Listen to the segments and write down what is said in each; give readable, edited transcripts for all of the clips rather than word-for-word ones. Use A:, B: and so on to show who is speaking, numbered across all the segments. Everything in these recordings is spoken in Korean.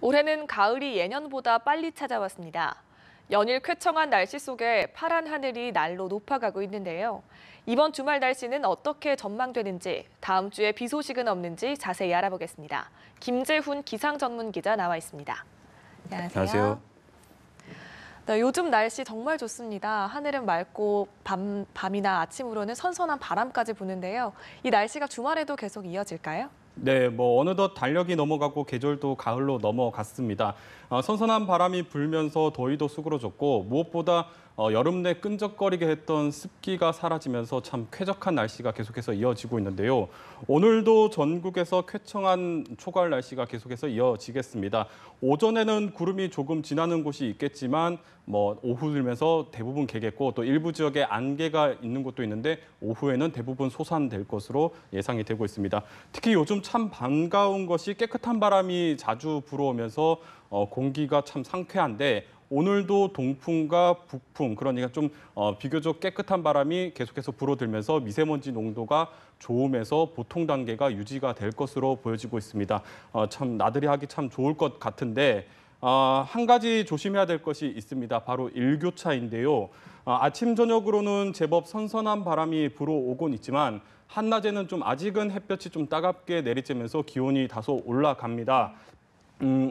A: 올해는 가을이 예년보다 빨리 찾아왔습니다. 연일 쾌청한 날씨 속에 파란 하늘이 날로 높아가고 있는데요. 이번 주말 날씨는 어떻게 전망되는지, 다음 주에 비 소식은 없는지 자세히 알아보겠습니다. 김재훈 기상 전문 기자 나와 있습니다. 안녕하세요. 네, 요즘 날씨 정말 좋습니다. 하늘은 맑고 밤이나 아침으로는 선선한 바람까지 부는데요. 이 날씨가 주말에도 계속 이어질까요?
B: 네, 어느덧 달력이 넘어가고 계절도 가을로 넘어갔습니다. 선선한 바람이 불면서 더위도 수그러졌고 무엇보다 여름 내 끈적거리게 했던 습기가 사라지면서 참 쾌적한 날씨가 계속해서 이어지고 있는데요. 오늘도 전국에서 쾌청한 초가을 날씨가 계속해서 이어지겠습니다. 오전에는 구름이 조금 지나는 곳이 있겠지만 오후 들면서 대부분 개겠고 또 일부 지역에 안개가 있는 곳도 있는데 오후에는 대부분 소산될 것으로 예상이 되고 있습니다. 특히 요즘 참 반가운 것이 깨끗한 바람이 자주 불어오면서 공기가 참 상쾌한데 오늘도 동풍과 북풍, 그러니까 좀 비교적 깨끗한 바람이 계속해서 불어들면서 미세먼지 농도가 좋음에서 보통 단계가 유지가 될 것으로 보여지고 있습니다. 참 나들이 하기 참 좋을 것 같은데 한 가지 조심해야 될 것이 있습니다. 바로 일교차인데요. 아침, 저녁으로는 제법 선선한 바람이 불어오곤 있지만 한낮에는 좀 아직은 햇볕이 좀 따갑게 내리쬐면서 기온이 다소 올라갑니다.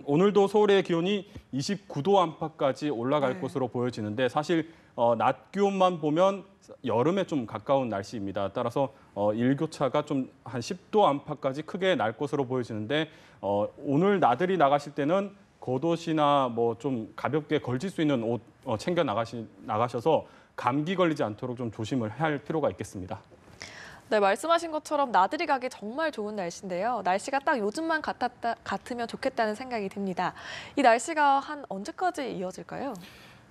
B: 오늘도 서울의 기온이 29도 안팎까지 올라갈 것으로 보여지는데 사실 낮 기온만 보면 여름에 좀 가까운 날씨입니다. 따라서 일교차가 좀 한 10도 안팎까지 크게 날 것으로 보여지는데 오늘 나들이 나가실 때는 겉옷이나 좀 가볍게 걸칠 수 있는 옷 챙겨 나가셔서 감기 걸리지 않도록 좀 조심을 할 필요가 있겠습니다.
A: 네, 말씀하신 것처럼 나들이 가기 정말 좋은 날씨인데요. 날씨가 딱 요즘만 같으면 좋겠다는 생각이 듭니다. 이 날씨가 한 언제까지 이어질까요?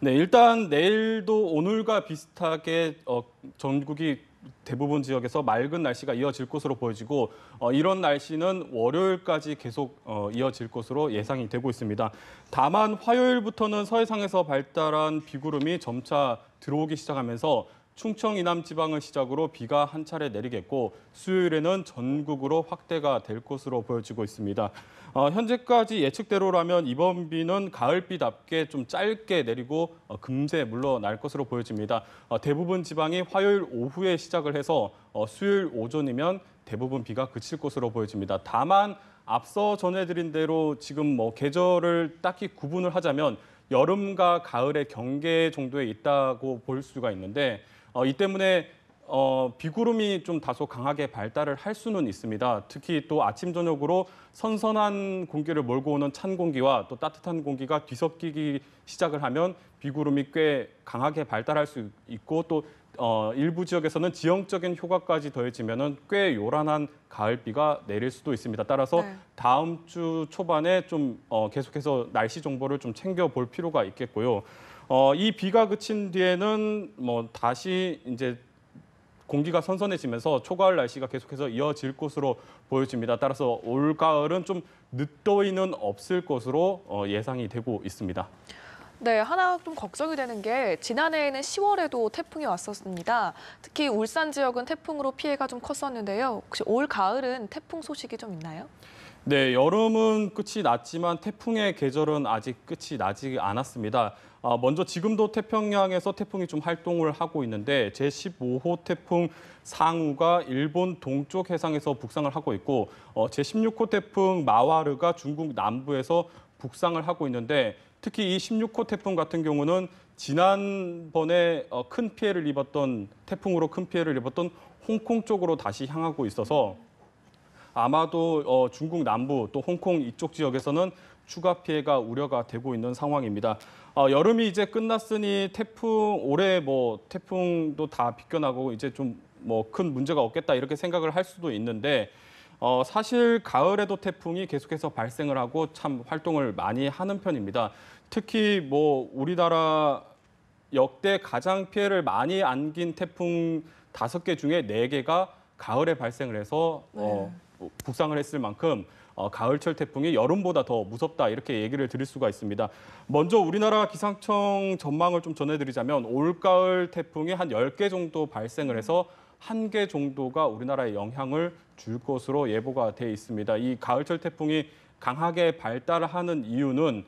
B: 네, 일단 내일도 오늘과 비슷하게 전국이 대부분 지역에서 맑은 날씨가 이어질 것으로 보여지고 이런 날씨는 월요일까지 계속 이어질 것으로 예상이 되고 있습니다. 다만 화요일부터는 서해상에서 발달한 비구름이 점차 들어오기 시작하면서 충청 이남 지방을 시작으로 비가 한 차례 내리겠고 수요일에는 전국으로 확대가 될 것으로 보여지고 있습니다. 현재까지 예측대로라면 이번 비는 가을비답게 좀 짧게 내리고 금세 물러날 것으로 보여집니다. 대부분 지방이 화요일 오후에 시작을 해서 수요일 오전이면 대부분 비가 그칠 것으로 보여집니다. 다만 앞서 전해드린 대로 지금 계절을 딱히 구분을 하자면 여름과 가을의 경계 정도에 있다고 볼 수가 있는데 이 때문에 비구름이 좀 다소 강하게 발달을 할 수는 있습니다. 특히 또 아침, 저녁으로 선선한 공기를 몰고 오는 찬 공기와 또 따뜻한 공기가 뒤섞이기 시작을 하면 비구름이 꽤 강하게 발달할 수 있고 또 일부 지역에서는 지형적인 효과까지 더해지면 꽤 요란한 가을비가 내릴 수도 있습니다. 따라서 다음 주 초반에 좀 계속해서 날씨 정보를 좀 챙겨볼 필요가 있겠고요. 이 비가 그친 뒤에는 다시 이제 공기가 선선해지면서 초가을 날씨가 계속해서 이어질 것으로 보여집니다. 따라서 올가을은 좀 늦더위는 없을 것으로 예상이 되고 있습니다.
A: 네, 하나 좀 걱정이 되는 게 지난해에는 10월에도 태풍이 왔었습니다. 특히 울산 지역은 태풍으로 피해가 좀 컸었는데요. 혹시 올 가을은 태풍 소식이 좀 있나요?
B: 네, 여름은 끝이 났지만 태풍의 계절은 아직 끝이 나지 않았습니다. 먼저 지금도 태평양에서 태풍이 좀 활동을 하고 있는데 제15호 태풍 상우가 일본 동쪽 해상에서 북상을 하고 있고 제16호 태풍 마와르가 중국 남부에서 북상을 하고 있는데 특히 이 16호 태풍 같은 경우는 지난번에 큰 피해를 입었던 태풍으로 큰 피해를 입었던 홍콩 쪽으로 다시 향하고 있어서 아마도 중국 남부 또 홍콩 이쪽 지역에서는 추가 피해가 우려가 되고 있는 상황입니다. 여름이 이제 끝났으니 올해 태풍도 다 비껴나고 이제 좀 큰 문제가 없겠다 이렇게 생각을 할 수도 있는데 사실 가을에도 태풍이 계속해서 발생을 하고 참 활동을 많이 하는 편입니다. 특히 우리나라 역대 가장 피해를 많이 안긴 태풍 5개 중에 4개가 가을에 발생을 해서 북상을 했을 만큼 가을철 태풍이 여름보다 더 무섭다 이렇게 얘기를 드릴 수가 있습니다. 먼저 우리나라 기상청 전망을 좀 전해드리자면 올가을 태풍이 한 10개 정도 발생을 해서 1개 정도가 우리나라에 영향을 줄 것으로 예보가 돼 있습니다. 이 가을철 태풍이 강하게 발달하는 이유는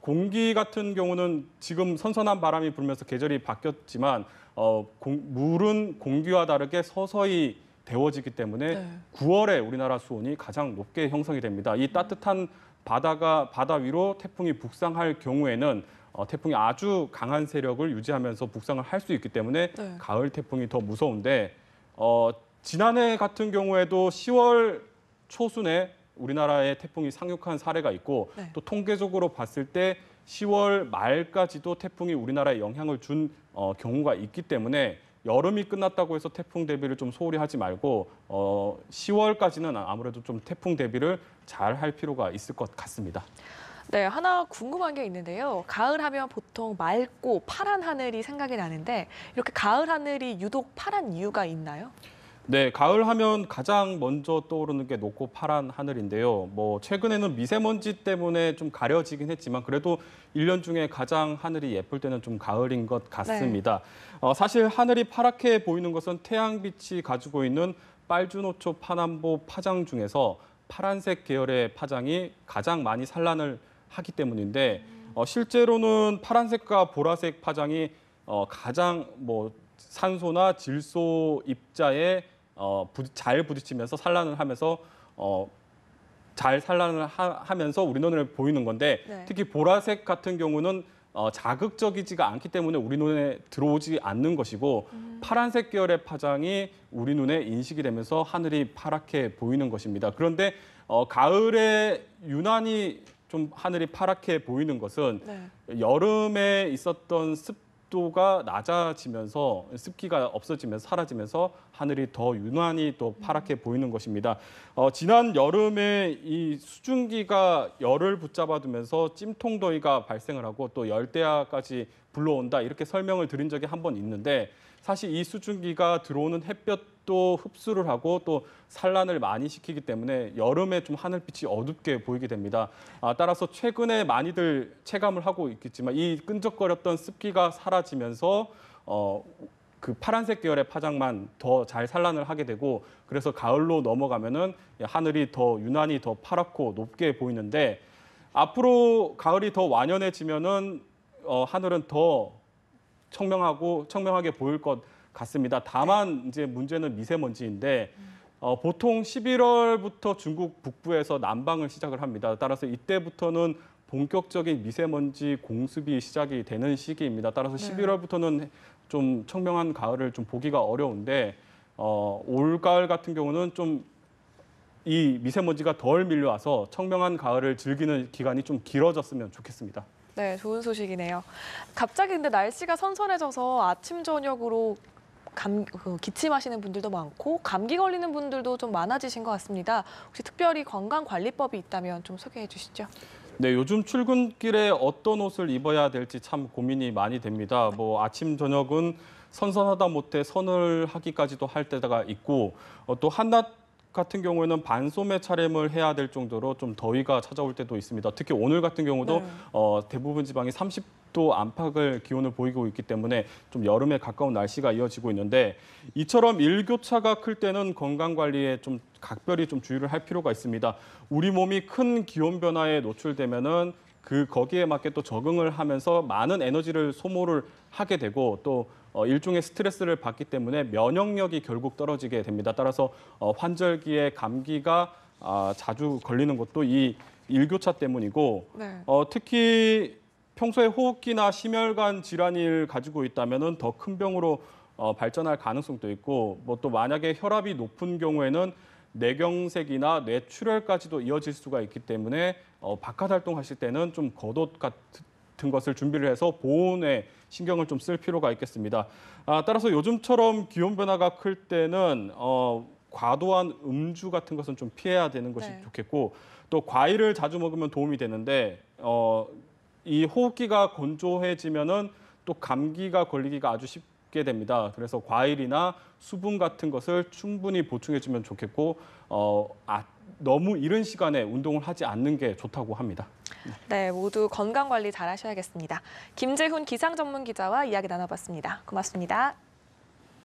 B: 공기 같은 경우는 지금 선선한 바람이 불면서 계절이 바뀌었지만 물은 공기와 다르게 서서히 데워지기 때문에
A: 네.
B: 9월에 우리나라 수온이 가장 높게 형성이 됩니다. 이 따뜻한 바다 위로 태풍이 북상할 경우에는 태풍이 아주 강한 세력을 유지하면서 북상을 할 수 있기 때문에
A: 네.
B: 가을 태풍이 더 무서운데 지난해 같은 경우에도 10월 초순에 우리나라에 태풍이 상륙한 사례가 있고
A: 네.
B: 또 통계적으로 봤을 때 10월 말까지도 태풍이 우리나라에 영향을 준 경우가 있기 때문에 여름이 끝났다고 해서 태풍 대비를 좀 소홀히 하지 말고 10월까지는 아무래도 좀 태풍 대비를 잘 할 필요가 있을 것 같습니다.
A: 네, 하나 궁금한 게 있는데요. 가을 하면 보통 맑고 파란 하늘이 생각이 나는데 이렇게 가을 하늘이 유독 파란 이유가 있나요?
B: 네, 가을 하면 가장 먼저 떠오르는 게 높고 파란 하늘인데요. 최근에는 미세먼지 때문에 좀 가려지긴 했지만 그래도 1년 중에 가장 하늘이 예쁠 때는 좀 가을인 것 같습니다. 사실 하늘이 파랗게 보이는 것은 태양빛이 가지고 있는 빨주노초 파남보 파장 중에서 파란색 계열의 파장이 가장 많이 산란을 하기 때문인데 실제로는 파란색과 보라색 파장이 가장 산소나 질소 입자에 잘 부딪히면서 산란을 하면서 잘 산란을 하면서 우리 눈에 보이는 건데
A: 네.
B: 특히 보라색 같은 경우는 자극적이지가 않기 때문에 우리 눈에 들어오지 않는 것이고 파란색 계열의 파장이 우리 눈에 인식이 되면서 하늘이 파랗게 보이는 것입니다. 그런데 가을에 유난히 좀 하늘이 파랗게 보이는 것은
A: 네.
B: 여름에 있었던 습도가 낮아지면서 습기가 없어지면서 사라지면서 하늘이 더 유난히 또 파랗게 보이는 것입니다. 지난 여름에 이 수증기가 열을 붙잡아두면서 찜통더위가 발생을 하고 또 열대야까지 불러온다 이렇게 설명을 드린 적이 한 번 있는데 사실 이 수증기가 들어오는 햇볕도 흡수를 하고 또 산란을 많이 시키기 때문에 여름에 좀 하늘빛이 어둡게 보이게 됩니다. 따라서 최근에 많이들 체감을 하고 있겠지만 이 끈적거렸던 습기가 사라지면서 그 파란색 계열의 파장만 더 잘 산란을 하게 되고 그래서 가을로 넘어가면은 하늘이 더 유난히 더 파랗고 높게 보이는데 앞으로 가을이 더 완연해지면은 하늘은 더 청명하게 보일 것 같습니다. 다만 이제 문제는 미세먼지인데 보통 11월부터 중국 북부에서 난방을 시작을 합니다. 따라서 이때부터는 본격적인 미세먼지 공습이 시작이 되는 시기입니다. 따라서 11월부터는 좀 청명한 가을을 좀 보기가 어려운데 올가을 같은 경우는 좀 이 미세먼지가 덜 밀려와서 청명한 가을을 즐기는 기간이 좀 길어졌으면 좋겠습니다.
A: 네, 좋은 소식이네요. 갑자기 근데 날씨가 선선해져서 아침 저녁으로 기침하시는 분들도 많고 감기 걸리는 분들도 좀 많아지신 것 같습니다. 혹시 특별히 건강관리법이 있다면 좀 소개해 주시죠.
B: 네, 요즘 출근길에 어떤 옷을 입어야 될지 참 고민이 많이 됩니다. 아침 저녁은 선선하다 못해 서늘하기까지도 할 때가 있고 또 한낮 같은 경우에는 반소매 차림을 해야 될 정도로 좀 더위가 찾아올 때도 있습니다. 특히 오늘 같은 경우도
A: 네.
B: 대부분 지방이 30도 안팎을 기온을 보이고 있기 때문에 좀 여름에 가까운 날씨가 이어지고 있는데 이처럼 일교차가 클 때는 건강 관리에 좀 각별히 좀 주의를 할 필요가 있습니다. 우리 몸이 큰 기온 변화에 노출되면은 거기에 맞게 또 적응을 하면서 많은 에너지를 소모를 하게 되고 또 일종의 스트레스를 받기 때문에 면역력이 결국 떨어지게 됩니다. 따라서 환절기에 감기가 자주 걸리는 것도 이 일교차 때문이고
A: 네.
B: 특히 평소에 호흡기나 심혈관 질환을 가지고 있다면 더 큰 병으로 발전할 가능성도 있고 또 만약에 혈압이 높은 경우에는 뇌경색이나 뇌출혈까지도 이어질 수가 있기 때문에 바깥 활동하실 때는 좀 겉옷 같은 것을 준비를 해서 보온에 신경을 좀 쓸 필요가 있겠습니다. 따라서 요즘처럼 기온 변화가 클 때는 과도한 음주 같은 것은 좀 피해야 되는 것이
A: 네.
B: 좋겠고 또 과일을 자주 먹으면 도움이 되는데 이 호흡기가 건조해지면은 또 감기가 걸리기가 아주 쉽게 됩니다. 그래서 과일이나 수분 같은 것을 충분히 보충해주면 좋겠고 너무 이른 시간에 운동을 하지 않는 게 좋다고 합니다.
A: 네, 모두 건강 관리 잘 하셔야겠습니다. 김재훈 기상 전문 기자와 이야기 나눠봤습니다. 고맙습니다.